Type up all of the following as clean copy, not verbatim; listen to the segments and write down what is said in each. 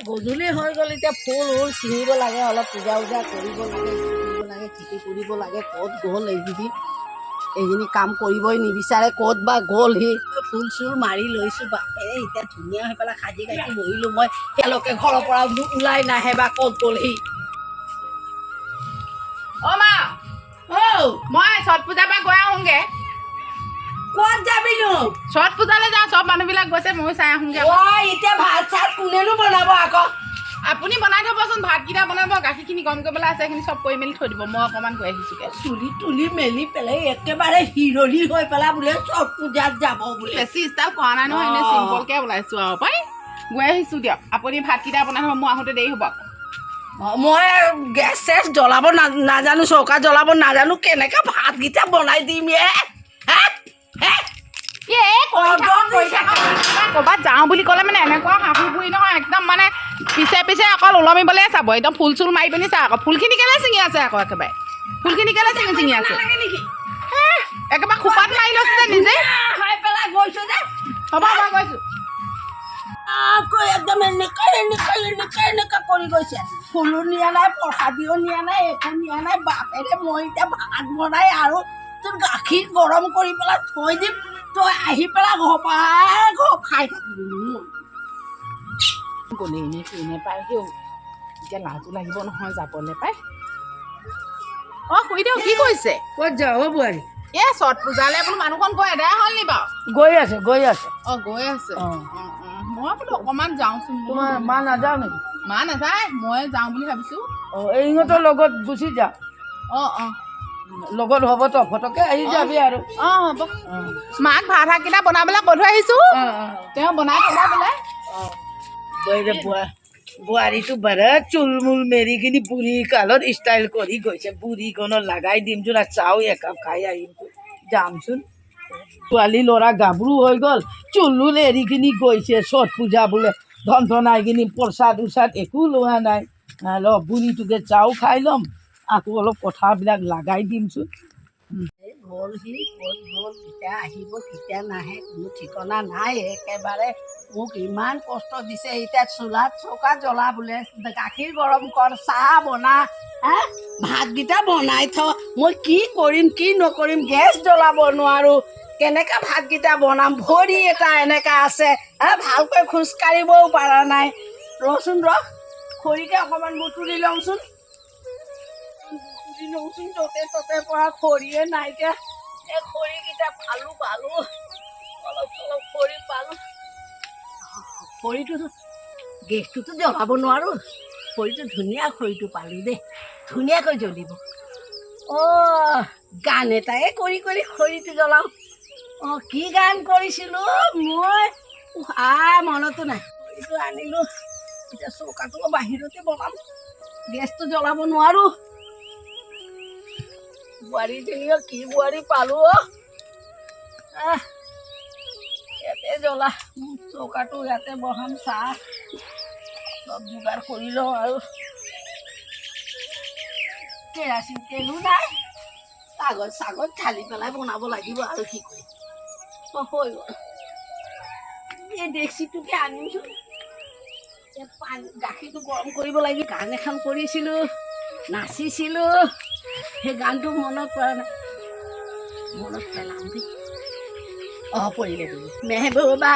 গধূলি হৈ গ'ল এতিয়া ফুল উল ছিঙিব লাগে অলপ পূজা উজা কৰিব লাগে খেতি কৰিব লাগে ক'ত গ'ল এইখিনি কাম কৰিবই নিবিচাৰে ক'ত বা গ'ল সি ফুল চুল মাৰি লৈছোঁ বাপেৰে এতিয়া ধুনীয়া হৈ পেলাই সাজি কাটি বহিলোঁ মই তেওঁলোকে ঘৰৰ পৰা ওলাই নাহে বা ক'ত গ'ল সি অ' মা মই ছট পূজাৰ পৰা গৈ আহোঁগে ক'ত যাবিনো ছট পূজালৈ যাওঁ চব মানুহবিলাক গৈছে ময়ো চাই আহোঁগে এতিয়া ভাত চাত কোনেনো বনাব আকৌ আপুনি বনাই থ'বচোন ভাতকেইটা বনাব গাখীৰখিনি গৰম কৰিবলৈ আছে সেইখিনি চব কৰি মেলি থৈ দিব মই অকণমান গৈ আহিছোঁগৈ চুলি তুলি মেলি পেলাই একেবাৰে হিৰলি হৈ পেলাই বোলে ছট পূজাত যাব বোলে বেছি ষ্টাইল কৰা নাই নহয় এনেই চিম্পলকৈ ওলাইছোঁ আৰু পাই গৈ আহিছোঁ দিয়ক আপুনি ভাতকেইটা বনাই থ'ব মোৰ আহোঁতে দেৰি হ'ব মই গেছ চেছ জ্বলাব নাজানো চৌকা জ্বলাব নাজানো কেনেকৈ ভাতকেইটা বনাই দিম ক'ৰবাত যাওঁ বুলি ক'লে মানে এনেকুৱা শাহু বুঢ়ী নহয় একদম মানে পিছে পিছে অকল ওলমিবলৈ চাব একদম ফুল চুল মাৰি পিনি চাওক আকৌ ফুলখিনি কেলৈ ছিঙি আছে আকৌ একেবাৰে ফুলখিনি কেলৈ ছিঙি আছে একেবাৰে খোপাত মাৰি লৈছে যে নিজে গৈছো যে হ'ব মই গৈছোঁ একদম এনেকুৱা কৰি গৈছে ফুলো নিয়া নাই প্ৰসাদীও নিয়া নাই একো নিয়া নাই বাপেৰে মই এতিয়া ভাত বনাই আৰু তোৰ গাখীৰ গৰম কৰি পেলাই থৈ দিম তই আহি পেলাই ঘৰ খাই থাকিবি গ'লে এনেই কোনে পায় সেও এতিয়া লাজো লাগিব নহয় যাবলৈ পায় অঁ শুই দিয়ক কি কৰিছে ক'ত যাওঁ বোৱাৰী এই ছট পূজালৈ বোলো মানুহখন গৈ এদাই হ'ল নি বাৰু গৈ আছে অঁ গৈ আছে অঁ মই বোলো অকণমান যাওঁচোন তোমাৰ মা নাযাওঁ নেকি মা নাযায় মই যাওঁ বুলি ভাবিছোঁ অঁ এইহঁতৰ লগত গুচি যা অঁ লগত হ'ব তই ফটকে আহি যাবি আৰু অঁ হ'ব মাক ভাত শাককেইটা বনাবলৈ কৈ থৈ আহিছোঁ তেওঁ বনাই থ'ব বোলে বোৱাৰীটো বাৰে চুলমুল মেৰি কিনি বুঢ়ী কালত ষ্টাইল কৰি গৈছে বুঢ়ীখনত লগাই দিমচোন আৰু চাও একাপ খাই আহিম যামচোন ছোৱালী ল'ৰা গাভৰু হৈ গ'ল চুলমুল এৰি কিনি গৈছে ছট পূজা বোলে ধন কিনি প্ৰসাদ উচাদ একো লোৱা নাই ৰ বুঢ়ীটোকে চাও খাই ল'ম আকৌ অলপ কথাবিলাক লগাই দিমচোন গ'ল সি ক'ত গ'ল কেতিয়া আহিব কেতিয়া নাহে কোনো ঠিকনা নাই একেবাৰে মোক ইমান কষ্ট দিছে এতিয়া চোলাত চৌকা জ্বলা বোলে গাখীৰ গৰম কৰ চাহ বনা ভাতকেইটা বনাই থ মই কি কৰিম কি নকৰিম গেছ জ্বলাব নোৱাৰোঁ কেনেকৈ ভাতকেইটা বনাম ভৰি এটা এনেকুৱা আছে ভালকৈ খোজকাঢ়িবও পৰা নাই ৰচোন খৰিকে অকণমান বুটুৰি লওঁচোন য'তে ত'তে পৰা খৰিয়ে নাইকিয়া এই খৰিকেইটা পালোঁ অলপ চলপ খৰি পালোঁ খৰিটোতো গেছটোতো জ্বলাব নোৱাৰোঁ খৰিটো ধুনীয়া খৰিটো পালোঁ দেই ধুনীয়াকৈ জ্বলিব গান এটাই কৰি খৰিটো জ্বলাওঁ কি গান কৰিছিলোঁ মই মনতো নাই খৰিটো আনিলোঁ এতিয়া চৌকাটো বাহিৰতে বনাম গেছটো জ্বলাব নোৱাৰোঁ বোৱাৰীজনীও কি বোৱাৰী পালোঁ ইয়াতে জ্বলা চৌকাটো ইয়াতে বহাম চাহ চব যোগাৰ কৰি লওঁ আৰু কেৰাচিন তেলো নাই কাগজ ঢালি পেলাই বনাব লাগিব আৰু কি কৰিম হৈ গ'ল এই ডেক্সিটোকে আনিমচোন গাখীৰটো গৰম কৰিব লাগিব গান এখন কৰিছিলোঁ নাচিছিলোঁ সেই গানটো মনত পৰা নাই মনত পেলাম দেই পৰিলে মেহবুবা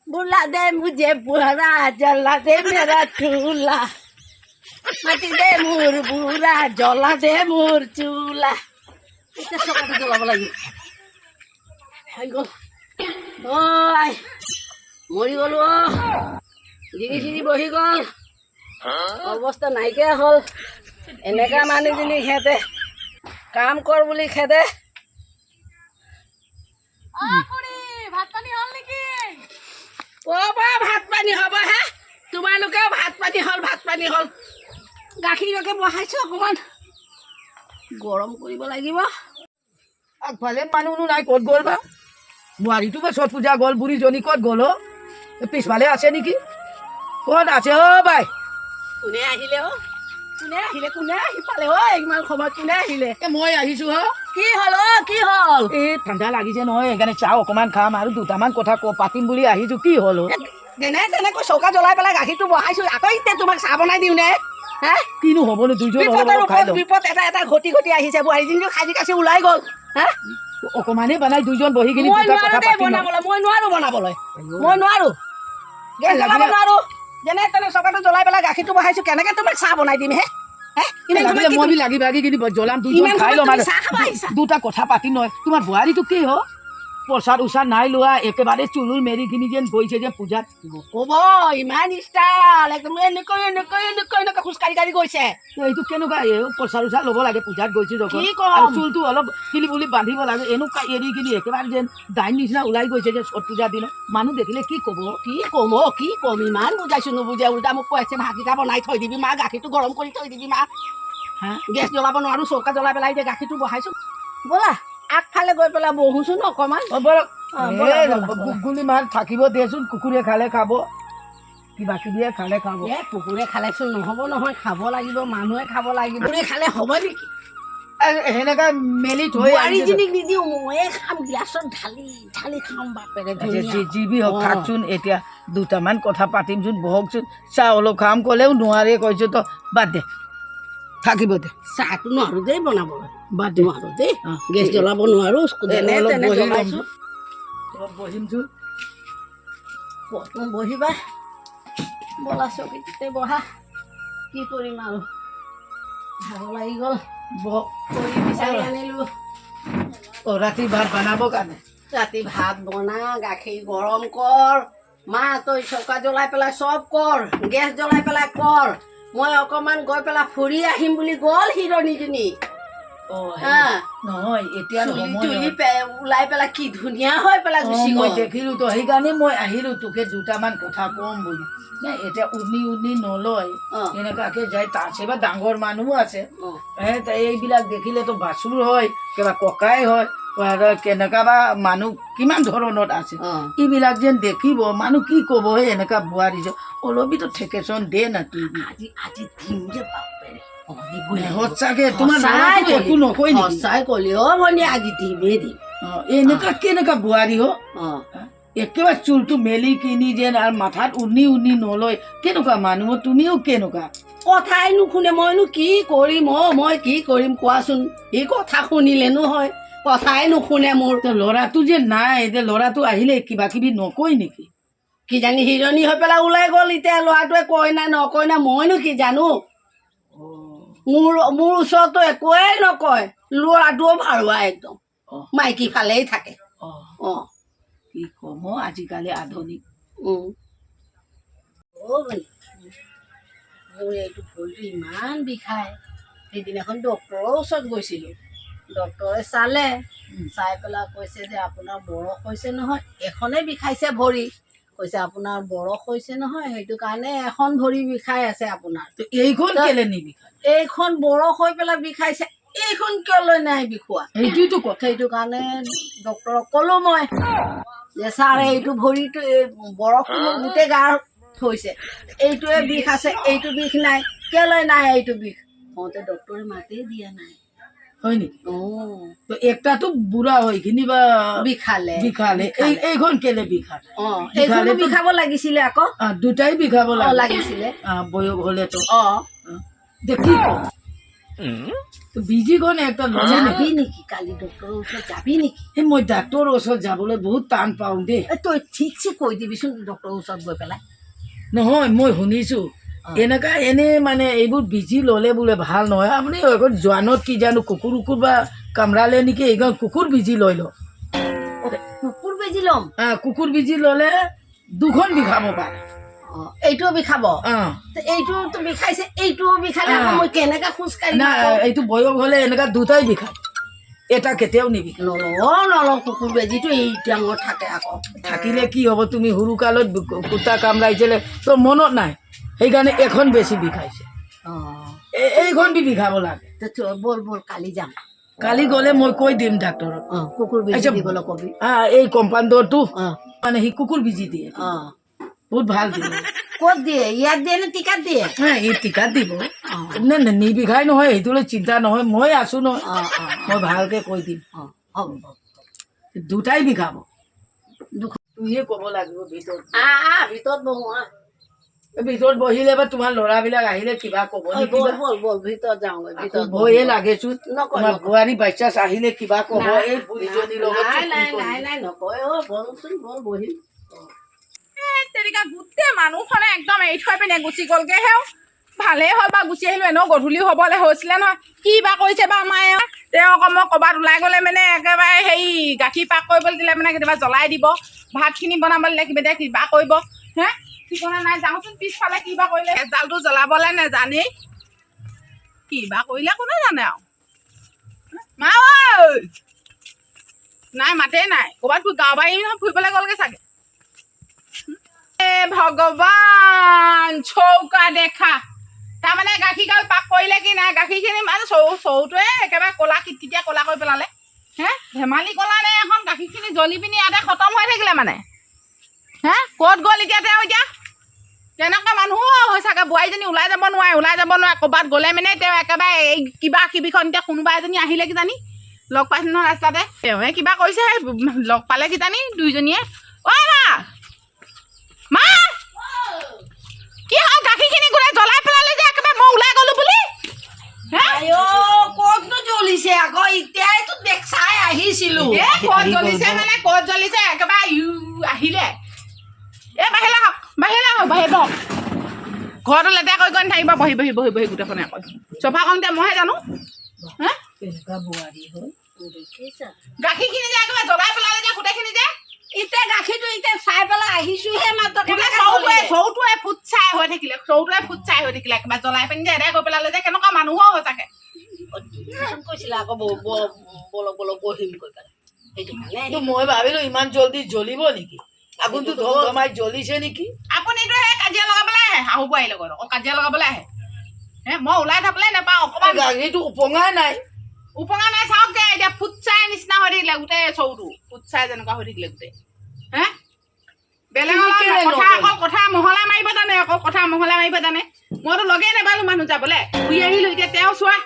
বুলা দে মুঝে বুঢ়া জ্বলা দে মেৰা চুলা মাটি দে মোৰ বুঢ়া জ্বলা দে মোৰ চুলা এতিয়া চকাটো জ্বলাব লাগিব হৈ গ'ল মৰি গ'লো ডিঙি চিঙি বহি গ'ল অৱস্থা নাইকিয়া হ'ল এনেকুৱা মানুহজনী সিহঁতে কাম কৰ বুলি খেদে ভাত পানী হ'ব তোমালোকেও ভাত পানী হ'ল গাখীৰকে বহাইছোঁ অকণমান গৰম কৰিব লাগিব আগফালে মানুহনো নাই ক'ত গ'ল বা বোৱাৰীটো বা ছট পূজা গ'ল বুঢ়ীজনী ক'ত গ'ল পিছফালে আছে নেকি ক'ত আছে বাই কোনে আহিলে কোনে আহি পালে ইমান সময়ত কোনে আহিলে মই আহিছোঁ কি হ'ল এই ঠাণ্ডা লাগিছে নহয় সেইকাৰণে চাহ অকণমান খাম আৰু দুটামান কথা পাতিম বুলি আহিছোঁ কি হ'ল যেনে তেনেকৈ চৌকা জ্বলাই পেলাই গাখীৰটো বহাইছোঁ আকৌ এতিয়া তোমাক চাহ বনাই দিওঁ নে হে কিনো হ'বনো দুইজন অলপ বিপদৰ অলপ খাই ওপৰত লওঁ বিপদ এটা এটা ঘটি ঘটি আহিছে বোৱাৰীজনীও সাজি কাচি ওলাই গ'ল হে অকমানেই বনাই দুইজন বহি কিনি মই দুটা নোৱাৰো কথা দেই পাতি লওঁ। বনাবলৈ মই নোৱাৰো বনাবলৈ মই নোৱাৰো গেছ জ্বলাব নোৱাৰো যেনে তেনে চৌকাটো জ্বলাই পেলাই গাখীৰটো বহাইছোঁ কেনেকৈ তোমাক চাহ বনাই দিম হে হে ইমান সময় লাগিলে কি মই তুমি- লাগি ভাগি কিনি জ্বলাম দুইজন ইমান খাই সময় ল'ম তুমি আৰু চাহ খাব আহিছা দুটা কথা পাতি নহয় তোমাৰ বোৱাৰীটো কি হ প্ৰসাদ উচাদ নাই লোৱা একেবাৰে চুলুৰ মেৰিখিনি যেন গৈছে যে পূজাত ক'ব ইমান ষ্টাইল একদম এনেকৈ এনেকৈ এনেকৈ এনেকৈ খোজকাঢ়ি কাঢ়ি গৈছে এইটো কেনেকুৱা প্ৰসাদ উচাদ ল'ব লাগে পূজাত গৈছে যখন কি ক'ম? আৰু চুলটো অলপ কিলি বুলি বান্ধিব লাগে এনেকুৱা এৰি কিনি একেবাৰে যেন দাইন নিচিনা ওলাই গৈছে যে ছট পূজাৰ দিনত মানুহ দেখিলে কি ক'ব কি ক'ম অ' কি ক'ম ইমান বুজাইছোঁ নুবুজে উল্টা মোক কৈছে ভাতকেইটা বনাই থৈ দিবি মা গাখীৰটো গৰম কৰি থৈ দিবি মা হা গেছ জ্বলাব নোৱাৰোঁ চৌকা জ্বলাই পেলাই এতিয়া গাখীৰটো বহাইছোঁ ব'লা আগফালে গৈ পেলাই বহোচোন অকণমান বলক ব'লা, ব'লা। গুগুলি মাছ থাকিব দেচোন কুকুৰে খালে খাব কিবা কিবিয়ে খালে খাব কুকুৰে খালেচোন নহ'ব নহয় খাব লাগিব মানুহে খাব লাগিব কুকুৰে খালে হ'ব নেকি সেনেকা মেলি থৈ বোৱাৰীজনীক নিদিওঁ ময়ে খাম গিলাচত ঢালি ঢালি খাম বাপেৰে যিবি হওক অ। থাকচোন এতিয়া দুটামান কথা পাতিমচোন বহকচোন চাহ অলপ খাম ক'লেও নোৱাৰে কৈছো তো বাদ দে থাকিব দে চাহটো নোৱাৰোঁ দেই বনাবলৈ বাদ দে নোৱাৰোঁ দেই অ। গেছ জ্বলাব নোৱাৰোঁ যেনে অলপ তেনে বহি জ্বলাইছোঁ অলপ বহিমচোন ক'তনো বহিবা বলা চকীতে বহা কি কৰিম আৰু ভাগৰ লাগি গ'ল বহ কৰি বিচাৰি আনিলোঁ ৰাতি ভাত বনাব কাৰণে ৰাতি ভাত বনা গাখীৰ গৰম কৰ মা তই চৌকা জ্বলাই পেলাই চব কৰ গেছ জ্বলাই পেলাই কৰ মই অকণমান গৈ পেলাই ফুৰি আহিম বুলি গ'ল হিৰণীজনী হা নহয় এতিয়া চুলি সময় তুলি ওলাই পেলাই কি ধুনীয়া হৈ পেলাই গুচি মই গ'ল দেখিলোঁ তো সেইকাৰণে মই আহিলোঁ তোকে দুটামান কথা ক'ম বুলি নে এতিয়া উনি উনি নলয় অ। এনেকুৱাকে যায় তাৰ চেবা ডাঙৰ মানুহো আছে অ। এইবিলাক দেখিলেতো বাচুৰ হয় কিবা ককাই হয় কেনেকুৱা বা মানুহ কিমান ধৰণত আছে অ। এইবিলাক যেন দেখিব মানুহ কি ক'ব সেই এনেকুৱা বোৱাৰী যে অলপিতো ঠেকেচন দে না তুই আজি আজি দিম যে বাপেৰে সঁচাকে তোমাৰ ল'ৰাটো একো নকয় নেকি সঁচাই কলি অ ভনী আজি দিমেই দিম এনেকুৱা কেনেকুৱা বোৱাৰী হ অ একেবাৰে চুলটো মেলি কিনি যেন আৰু মাথাত উনি উনি নলয় কেনেকুৱা মানুহ তুমিও কেনেকুৱা কথাই নুশুনে মইনো কি কৰিম অ মই কি কৰিম কোৱাচোন সি কথা শুনিলেনো হয় কথাই নুশুনে মোৰ তো ল'ৰাটো যে নাই এতিয়া ল'ৰাটো আহিলে কিবা কিবি নকয় নেকি কিজানি হিৰণী হৈ পেলাই ওলাই গ'ল এতিয়া ল'ৰাটোৱে কয় না নকয় না মইনো কি জানো মোৰ মোৰ ওচৰতো একোৱেই নকয় ল'ৰাটোও ভাৰুৱা একদম মাইকী ফালেই থাকে অ কি ক'ম আজিকালি আধুনিক মোৰ এইটো ভৰিটো ইমান বিষায় সেইদিনাখন ডক্তৰৰ ওচৰত গৈছিলোঁ ডক্তৰে চালে চাই পেলাই কৈছে যে আপোনাৰ বৰফ হৈছে নহয় এখনেই বিষাইছে ভৰি কৈছে আপোনাৰ বৰফ হৈছে নহয় সেইটো কাৰণে এখন ভৰি বিষাই আছে আপোনাৰ তো এইখন কেলে নিবি এইখন বৰফ হৈ পেলাই বিষাইছে এইখন কিয়লৈ নাই বিষোৱা সেইটোতো কথা সেইটো কাৰণে ডক্তৰক ক'লো মই যে ছাৰ এইটো ভৰিটো বৰফটো মোক গোটেই গা থৈছে এইটোৱে বিষ আছে এইটো বিষ নাই কেলৈ নাই এইটো বিষ মতে ডক্তৰে মাতেই দিয়া নাই হয় নেকি অঁ তো একটাতো বুঢ়া হয় খিনি বা বিষালে বিষালে এইখন কেলে বিষালে অঁ এইখনো বিষাব লাগিছিলে আকৌ দুটাই বিষাব লাগিছিলে বয়স হলে তো অঁ দেখি তো বিজি গনে একটা ললে যাবি নেকি কালি ডক্তৰৰ ওচৰত যাবি নেকি এই মই ডাক্তৰৰ ওচৰত যাবলৈ বহুত টান পাওঁ দেই তই ঠিকছে কৈ দিবিচোন ডক্তৰৰ ওচৰত গৈ পেলাই নহয় মই শুনিছোঁ এনেকুৱা এনেই মানে এইবোৰ বিজি ল'লে বোলে ভাল নহয় আপুনি এখন জোৱানত কি জানো কুকুৰ উকুৰ বা কামৰালে নেকি এইখন কুকুৰ বিজি লৈ লওঁ কুকুৰ বেজি ল'ম কুকুৰ বিজি ল'লে দুখন বিষাব পাৰে এইটোও বিষাব এইটোতো বিষাইছে এইটোও বিষালে মই কেনেকৈ খোজকাঢ়ি না এইটো বয়স হ'লে এনেকুৱা দুটাই বিষায় এটা কেতিয়াও নিবিষায় নলওঁ কুকুৰ বেজিটো এই ডাঙৰ থাকে আকৌ থাকিলে কি হ'ব তুমি সৰুকালত কুটা কামৰাইছিলে তোৰ মনত নাই সেইকাৰণে এখন বেছি বিষাইছে এইখন বি বিষাব লাগে ব'ল ব'ল কালি যাম কালি গ'লে মই কৈ দিম ডাক্তৰক কুকুৰ বেজি দিবলৈ কবি এই কম্পাউণ্ডৰটো মানে সি কুকুৰ বিজি দিয়ে বহুত ভাল দিয়ে ক'ত দিয়ে ইয়াত দিয়ে নে টিকাত দিয়ে এই টিকা দিব নিবিষাই নহয় সেইটোলৈ চিন্তা নহয় মই আছোঁ নহয় মই ভালকৈ কৈ দিম হ'ব দুটাই বিষাব তুমিয়ে ক'ব লাগিব ভিতৰত ভিতৰত বহো ভিতৰত বহিলে বা তোমাৰ ল'ৰাবিলাক আহিলে কিবা ক'ব নেকি বল বা? বল বল ভিতৰত যাওঁগৈ ভিতৰত ভয়ে লাগেচোন নকয়, তোমাৰ নকয়। বোৱাৰী বাচ্চা আহিলে কিবা ক'ব এই বুঢ়ীজনীৰ লগত নাই চুপ নাই কৰি। নাই নাই নকয় বলচোন বল বহিম তেনেকা গোটেই মানুহখনে একদম এৰি থৈ পিনে গুচি গ'লগে হেও ভালেই হ'ল বা গুচি আহিলোঁ এনেও গধূলি হ'বলৈ হৈছিলে নহয় কি বা কৰিছে বা মায়ে তেওঁ আকৌ মই ক'ৰবাত ওলাই গ'লে মানে একেবাৰে হেৰি গাখীৰ পাক কৰিবলৈ দিলে মানে কেতিয়াবা জ্বলাই দিব ভাতখিনি বনাবলৈ দিলে কিবা কৰিব হে ঠিকনা নাই যাওঁচোন পিছফালে কি বা কৰিলে এডালটো জ্বলাবলৈ নেজানেই কি বা কৰিলে কোনে জানে আৰু মা ঐ নাই মাতেই নাই ক'ৰবাত গাঁও বাৰী ফুৰিবলৈ গ'লগৈ চাগে ভগৱান চৌকা দেখা তাৰমানে গাখীৰগাল পাক কৰিলে কি নাই গাখীৰখিনি মানে চৌটোৱে একেবাৰে ক'লা কিটকিটীয়া ক'লা কৰি পেলালে হে ধেমালি ক'লা নে এখন গাখীৰখিনি জ্বলি পিনি ইয়াতে খতম হৈ থাকিলে মানে হে ক'ত গ'ল এতিয়া তেওঁ এতিয়া তেনেকুৱা মানুহো হৈ চাগে বোৱাৰীজনী ওলাই যাব নোৱাৰে ক'ৰবাত গ'লে মানে তেওঁ একেবাৰে এই কিবা কিবিখন এতিয়া কোনোবা এজনী আহিলে কিজানি লগ পাইছে নহয় ৰাস্তাতে তেওঁহে কিবা কৰিছে লগ পালে কিজানি দুইজনীয়ে অ' মা কি হ'ল গাখীৰখিনি গোটেই জ্বলাই পেলালে যে একেবাৰে মই ওলাই গ'লো বুলি ক'তনো জ্বলিছে আকৌ এতিয়াইতো চাই আহিছিলো ক'ত জ্বলিছে মানে ক'ত জ্বলিছে একেবাৰে আহিলে এই বাহিৰলৈ হওক বাহিৰত হওক ঘৰটো লেতেৰা কৰি কৰি নাথাকিব বহি গোটেইখনে আকৌ চফাখন এতিয়া মইহে জানো হা কেনেকুৱা বোৱাৰী হ'ল গাখীৰখিনি যে একেবাৰে জ্বলাই পেলালে যে গোটেইখিনি যে এতিয়া গাখীৰটো এতিয়া চাই পেলাই আহিছোহে মাত্ৰ চৌটোৱে ফুটচাই হৈ থাকিলে একেবাৰে জ্বলাই পিনি যে এদাই কৰি পেলালে যে কেনেকুৱা মানুহো হৈ থাকে কৈছিলে আকৌ বলক বহিম কৈ পেলাই সেইটো কাৰণে কিন্তু মই ভাবিলো ইমান জল্দি জ্বলিব নেকি আগুনটো ধমাই জ্বলিছে নেকি আপুনিতো সেই কাজিয়া লগাবলৈ আহে শাহু বোৱাৰীৰ লগত আকৌ কাজিয়া লগাবলৈ আহে হে মই ওলাই থাকলে নাপাওঁ অকণমান গাখীৰটো উপঙা নাই চাওক যে এতিয়া ফুটচাই নিচিনা হৈ থাকিলে গোটেই চৌটো ফুটচাই যেনেকুৱা হৈ থাকিলে গোটেই হে বেলেগৰ কথা মহলা মাৰিব জানে মইতো লগেই নাপালো মানুহ যাবলৈ ঘূৰি আহিলো এতিয়া তেওঁ চোৱা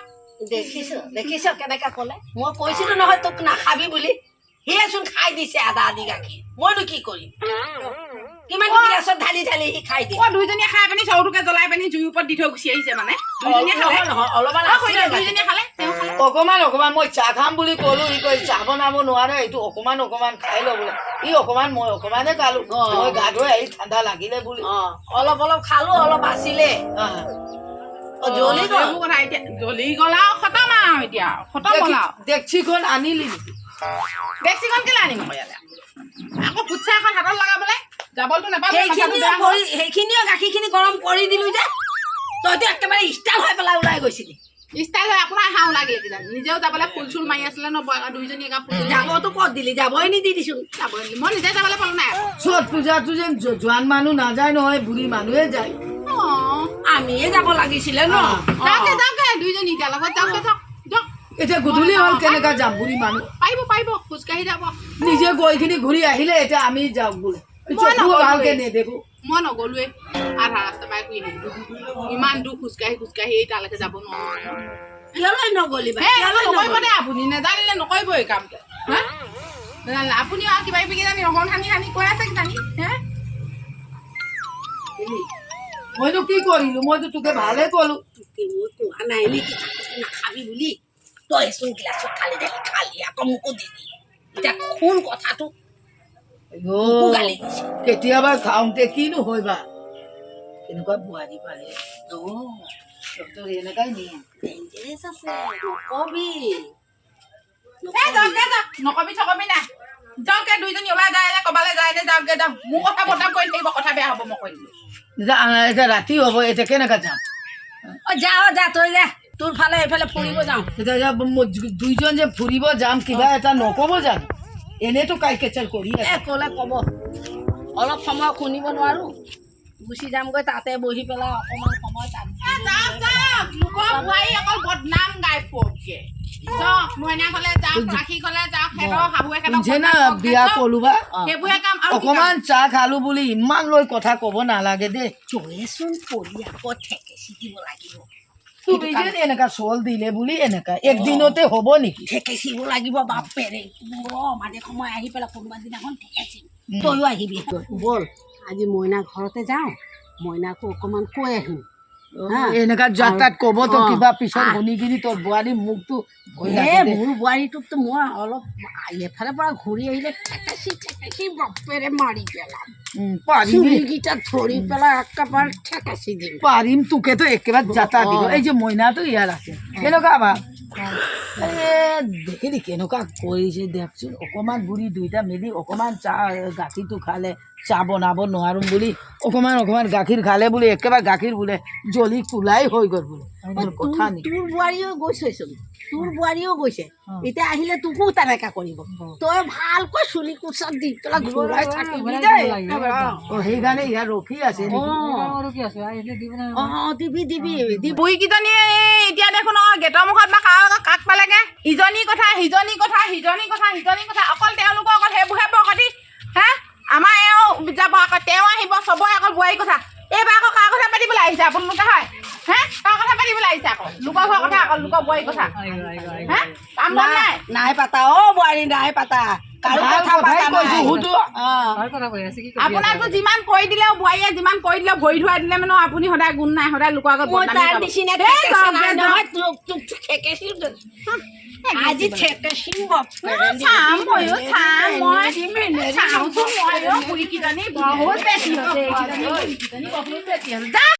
দেখিছ কেনেকা ক'লে মই কৈছিলো নহয় তোক নাখাবি বুলি সিয়েচোন খাই দিছে আদা আদি গাখীৰ মইনো কি কৰিম কিমান গিলাচত ঢালি সি খাই দিয়ে দুইজনীয়ে খাই পিনি চৌটোকে জ্বলাই পিনি জুইৰ ওপৰত দি থৈ গুচি আহিছে মানে দুইজনীয়ে খালে তেওঁ খালে অকমান মই চাহ খাম বুলি ক'লো ই কৈ চাহ বনাব নোৱাৰে এইটো অকমান খাই ল বোলে ই মই অকমানে খালো মই গা ধুই আহি ঠাণ্ডা লাগিলে বুলি অলপ খালো অলপ আছিলে জ্বলি গ'ল কথা এতিয়া জ্বলি গ'ল আৰু খতম আৰু এতিয়া খতম হ'ল আৰু ডেক্সিখন আনিলি নেকি ডেক্সিখন কেলে আনিম আকৌ ইয়ালে আকৌ ফুটচাই এখন হাতত লগাবলৈ যাবলটো নাপালো সেইখিনিও গাখীৰখিনি গৰম কৰি দিলো যে তইতো একেবাৰে ষ্টাইল হৈ পেলাই ওলাই গৈছিলি ষ্টাইল হৈ আপোনাৰ হাও লাগিলে কিজানি নিজেও যাবলৈ ফুল চুল মাৰি আছিলে ন দুইজনী একা ফুল যাবতো ক'ত দিলি যাবই নিদি দিছো যাবই নিদিলি মই নিজে যাবলৈ পালো নাই চত পূজাটো যেন জোৱান মানুহ নাযায় নহয় বুঢ়ী মানুহে যায় আমিয়ে যাব লাগিছিলে ন যাওকে দুইজনী এতিয়া লগত যাওকে যাওক এতিয়া গধূলি হ'ল কেনেকা যাম বুঢ়ী মানুহ পাৰিব খোজকাঢ়ি যাব নিজে গৈখিনি ঘূৰি আহিলে এতিয়া আমি যাওক বোলে ভালকে নেদেখো মই নগলোৱে আধা ৰাস্তা পাই ঘূৰি আহিলো ইমান দূৰ খোজকাঢ়ি তালৈকে যাব নোৱাৰো কেলৈ নগলি নকৰিব দে আপুনি নেজানিলে নকৰিব এই কামটো হা নেজানিলে আপুনি আৰু কিবা কিবি কিজানি ৰহন সানি কৈ আছে কিজানি হে মইতো কি কৰিলো মইতো তোকে ভালে ক'লো মই কোৱা নাই নেকি নাখাবি বুলি তই এচোন গিলাচত খালি আকৌ মোকো দিলি এতিয়া কোন কথাটো কেতিয়াবা খাওঁতে কিনো হয় বা কেনেকুৱা বোৱাৰী পালে এনেকাই নিয়ে নকবি চকবি নাই যাওকে দুইজনী ওলাই যায় ক'বালৈ যায় যাওকে যাওঁ মোৰ কথা বদনাম কৰি থাকিব কথা বেয়া হ'ব মই কৈ দিলো এতিয়া ৰাতি হ'ব এতিয়া কেনেকা যাম যা তই যা তোৰ ফালে এইফালে ফুৰিব যাওঁ এতিয়া দুইজন যে ফুৰিব যাম কিবা এটা নক'ব জানো এনেতো কাই কেচাল কৰি ক'লে ক'ব অলপ সময় শুনিব নোৱাৰো গুচি যামগৈ তাতে বহি পেলাই অকণমান সময় লোকৰ বোৱাৰী অকল বদনাম গাই পৰকে মইনা ঘৰলে যাওঁ ৰাখি ঘৰলে যাওঁ বিয়া কলো বা সেইবোৰে কাম অকমান চাহ খালো বুলি ইমান লৈ কথা ক'ব নালাগে দেই তইচোন পৰি আকৌ ঠেকেচি দিব লাগিব তুমি যে এনেকা চল দিলে বুলি এনেকা একদিনতে হ'ব নেকি ঠেকেচিব লাগিব বাপেৰে মাজে সময় আহি পেলাই কোনোবা দিনাখন ঠেকেচিম তয়ো আহিবি ব'ল আজি মইনা ঘৰতে যাওঁ মইনাকো অকণমান কৈ আহিম হা। এনেকা যাত্ৰাত ক'ব তো অ, কিবা পিছত আহ। শুনি কিনি তোৰ বোৱাৰী মুখটো ভয় এই লাগে দে। মোৰ বোৱাৰীটোকতো মই অলপ এফালৰ পৰা ঘূৰি আহিলে ঠেকেচি বাপেৰে মাৰি পেলাম পাৰিম চুলিকেইটা ধৰি পেলাই একেবাৰে ঠেকেচি দিম পাৰিম তোকেতো একেবাৰে যাত্ৰা দিব এই যে মইনাটো ইয়াত আছে কেনেকুৱা বা দেখিলি কেনেকুৱা কৰিছে দেখচোন অকণমান বুঢ়ী দুইটা মিলি অকণমান চাহ গাখীৰটো খালে চাহ বনাব নোৱাৰোঁ বুলি অকণমান গাখীৰ খালে বোলে একেবাৰে গাখীৰ বোলে জ্বলি কোলাই হৈ গ'ল বোলে মোৰ কথা নেকি তোৰ বোৱাৰীও গৈছেচোন তোৰ বোৱাৰীও গৈছে এতিয়া আহিলে তোকো তেনেকা কৰিব তই ভালকৈ চুলি কোচাত দি পেলাই ঘূৰাই থাকিবি দেই সেইকাৰণে ইয়াত ৰখি আছে নেকি? দিবি বুঢ়ীকেইজনী এতিয়া দেখোন গেটৰ মুখত বা কাক পালেগে ইজনী কথা সিজনী কথা অকল তেওঁলোকৰ অকল সেইবোৰহে প্ৰগতি হে আমাৰ এওঁ যাব আকৌ তেওঁ আহিব চবৰে অকল বোৱাৰীৰ কথা এইবাৰ আকৌ কাৰ কথা পাতিবলৈ আহিছে আপোনালোকে হয় হে কাৰ কথা পাতিবলৈ আহিছে আকৌ লোকৰ ঘৰৰ কথা আকৌ লোকৰ বোৱাৰীৰ কথা হে কাম বন নাই নাই পাতা বোৱাৰী নাই পাতা কাৰো কথা পাতা নাই আপোনাকতো যিমান কৈ দিলেও বোৱাৰীয়ে যিমান কৈ দিলেও ভৰি ধুৱাই দিলে মানে আপুনি সদায় গুণ নাই সদায় লোকৰ আগত মই বদনামি তাৰ গাব। নিচিনা এই ঠেকেচি গাব, নাই গাব। নহয়, তোক ঠেকেচিম আজি ঠেকেচিম চাম ময়ো চাম মই চাওঁচোন ময়ো বুঢ়ীকেইজনী বহুত বেছি হৈছে এইকেইজনী বুঢ়ীকেইজনী বহুত বেছি হৈছে যা